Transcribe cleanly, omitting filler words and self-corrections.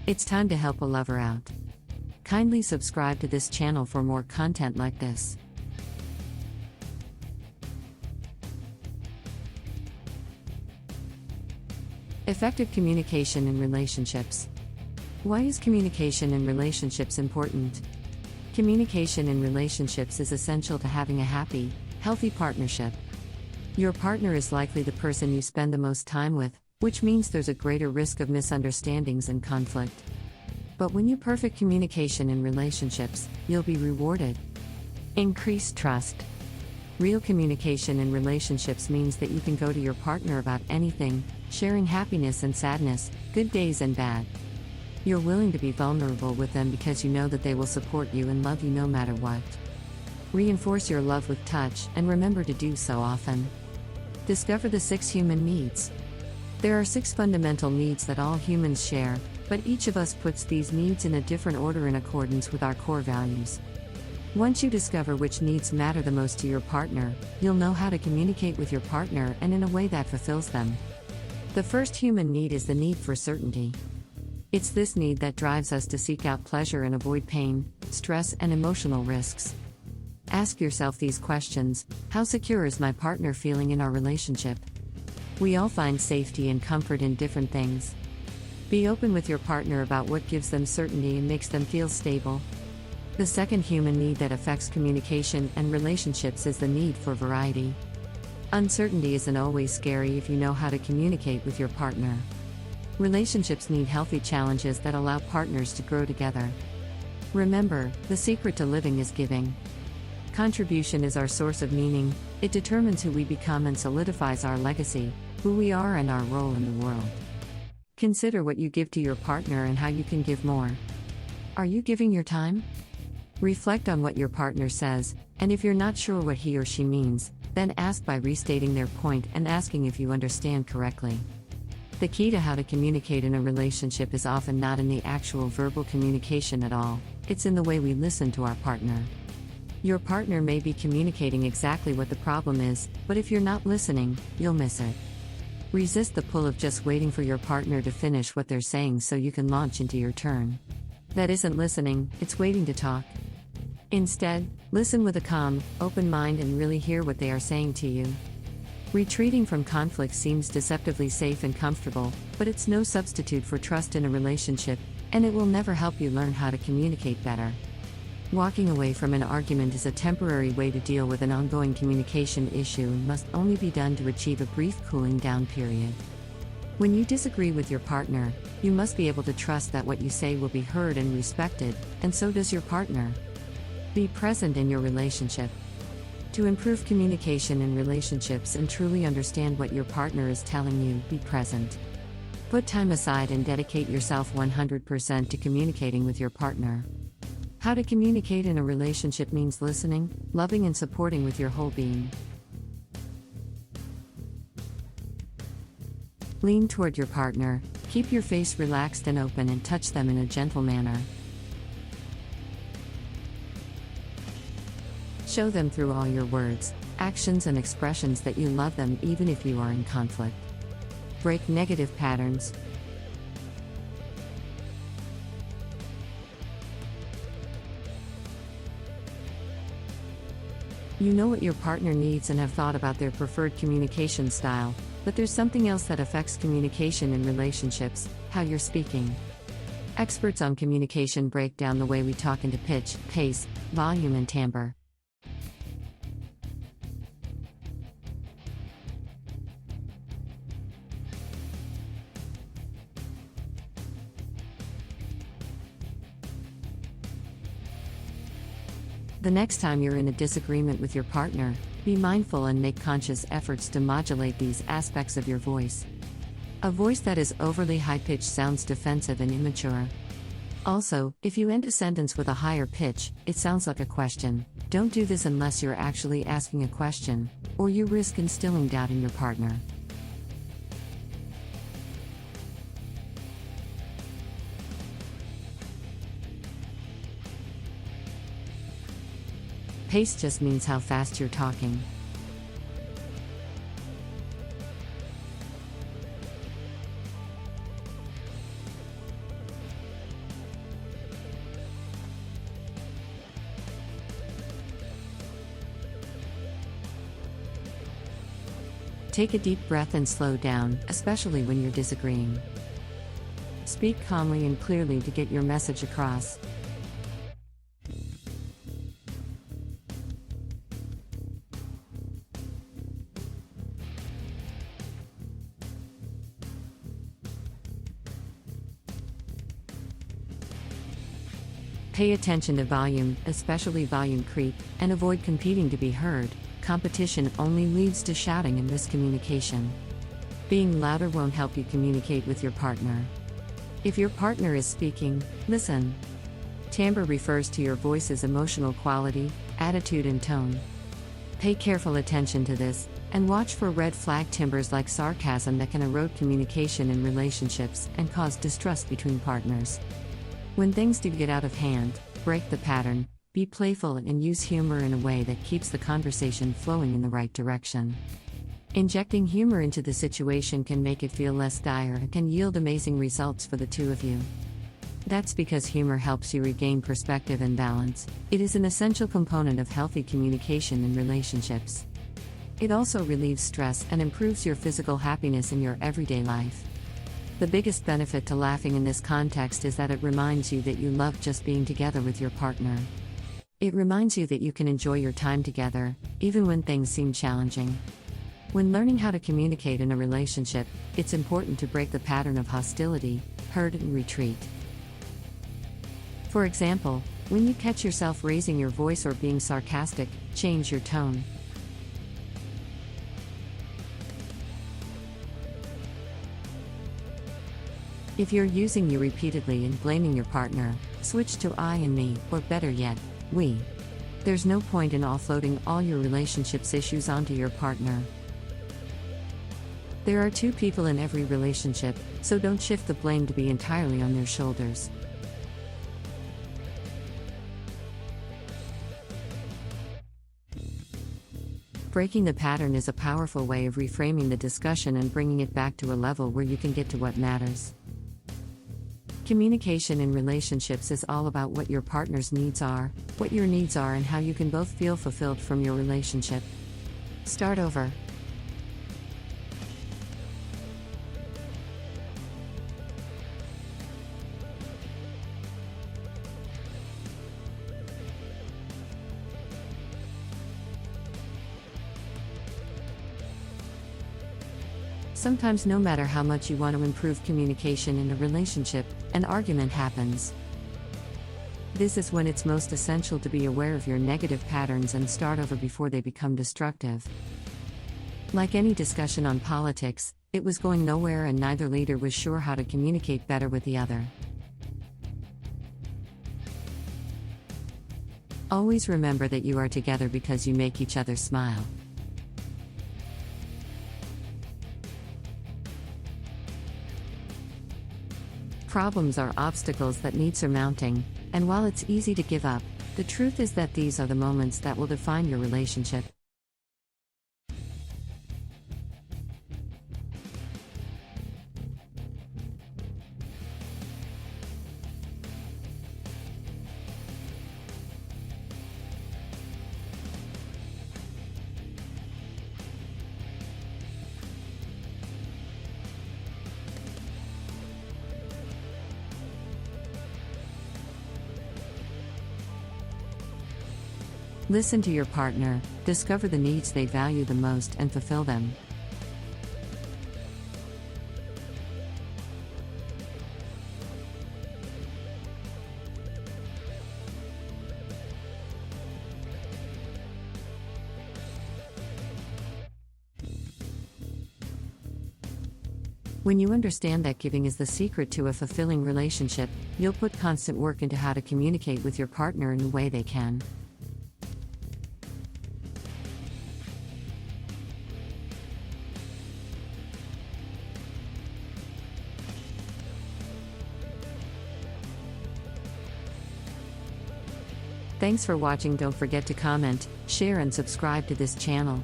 It's time to help a lover out. Kindly subscribe to this channel for more content like this. Effective communication in relationships. Why is communication in relationships important? Communication in relationships is essential to having a happy, healthy partnership. Your partner is likely the person you spend the most time with, which means there's a greater risk of misunderstandings and conflict. But when you perfect communication in relationships, you'll be rewarded. Increased trust. Real communication in relationships means that you can go to your partner about anything, sharing happiness and sadness, good days and bad. You're willing to be vulnerable with them because you know that they will support you and love you no matter what. Reinforce your love with touch, and remember to do so often. Discover the 6 human needs. There are 6 fundamental needs that all humans share, but each of us puts these needs in a different order in accordance with our core values. Once you discover which needs matter the most to your partner, you'll know how to communicate with your partner and in a way that fulfills them. The first human need is the need for certainty. It's this need that drives us to seek out pleasure and avoid pain, stress, and emotional risks. Ask yourself these questions: how secure is my partner feeling in our relationship? We all find safety and comfort in different things. Be open with your partner about what gives them certainty and makes them feel stable. The second human need that affects communication and relationships is the need for variety. Uncertainty isn't always scary if you know how to communicate with your partner. Relationships need healthy challenges that allow partners to grow together. Remember, the secret to living is giving. Contribution is our source of meaning. It determines who we become and solidifies our legacy, who we are, and our role in the world. Consider what you give to your partner and how you can give more. Are you giving your time? Reflect on what your partner says, and if you're not sure what he or she means, then ask by restating their point and asking if you understand correctly. The key to how to communicate in a relationship is often not in the actual verbal communication at all, it's in the way we listen to our partner. Your partner may be communicating exactly what the problem is, but if you're not listening, you'll miss it. Resist the pull of just waiting for your partner to finish what they're saying so you can launch into your turn. That isn't listening, it's waiting to talk. Instead, listen with a calm, open mind and really hear what they are saying to you. Retreating from conflict seems deceptively safe and comfortable, but it's no substitute for trust in a relationship, and it will never help you learn how to communicate better. Walking away from an argument is a temporary way to deal with an ongoing communication issue and must only be done to achieve a brief cooling down period. When you disagree with your partner, you must be able to trust that what you say will be heard and respected, and so does your partner. Be present in your relationship. To improve communication in relationships and truly understand what your partner is telling you, be present. Put time aside and dedicate yourself 100% to communicating with your partner. How to communicate in a relationship means listening, loving, and supporting with your whole being. Lean toward your partner, keep your face relaxed and open, and touch them in a gentle manner. Show them through all your words, actions, and expressions that you love them even if you are in conflict. Break negative patterns. You know what your partner needs and have thought about their preferred communication style, but there's something else that affects communication in relationships: how you're speaking. Experts on communication break down the way we talk into pitch, pace, volume, and timbre. The next time you're in a disagreement with your partner, be mindful and make conscious efforts to modulate these aspects of your voice. A voice that is overly high-pitched sounds defensive and immature. Also, if you end a sentence with a higher pitch, it sounds like a question. Don't do this unless you're actually asking a question, or you risk instilling doubt in your partner. Pace just means how fast you're talking. Take a deep breath and slow down, especially when you're disagreeing. Speak calmly and clearly to get your message across. Pay attention to volume, especially volume creep, and avoid competing to be heard. Competition only leads to shouting and miscommunication. Being louder won't help you communicate with your partner. If your partner is speaking, listen. Timbre refers to your voice's emotional quality, attitude, and tone. Pay careful attention to this, and watch for red flag timbres like sarcasm that can erode communication in relationships and cause distrust between partners. When things do get out of hand, break the pattern, be playful and use humor in a way that keeps the conversation flowing in the right direction. Injecting humor into the situation can make it feel less dire and can yield amazing results for the two of you. That's because humor helps you regain perspective and balance. It is an essential component of healthy communication in relationships. It also relieves stress and improves your physical happiness in your everyday life. The biggest benefit to laughing in this context is that it reminds you that you love just being together with your partner. It reminds you that you can enjoy your time together, even when things seem challenging. When learning how to communicate in a relationship, it's important to break the pattern of hostility, hurt, and retreat. For example, when you catch yourself raising your voice or being sarcastic, change your tone. If you're using you repeatedly and blaming your partner, switch to I and me, or better yet, we. There's no point in offloading all your relationship's issues onto your partner. There are two people in every relationship, so don't shift the blame to be entirely on their shoulders. Breaking the pattern is a powerful way of reframing the discussion and bringing it back to a level where you can get to what matters. Communication in relationships is all about what your partner's needs are, what your needs are, and how you can both feel fulfilled from your relationship. Start over. Sometimes, no matter how much you want to improve communication in a relationship, an argument happens. This is when it's most essential to be aware of your negative patterns and start over before they become destructive. Like any discussion on politics, it was going nowhere and neither leader was sure how to communicate better with the other. Always remember that you are together because you make each other smile. Problems are obstacles that need surmounting, and while it's easy to give up, the truth is that these are the moments that will define your relationship. Listen to your partner, discover the needs they value the most, and fulfill them. When you understand that giving is the secret to a fulfilling relationship, you'll put constant work into how to communicate with your partner in a way they can. Thanks for watching. Don't forget to comment, share, and subscribe to this channel.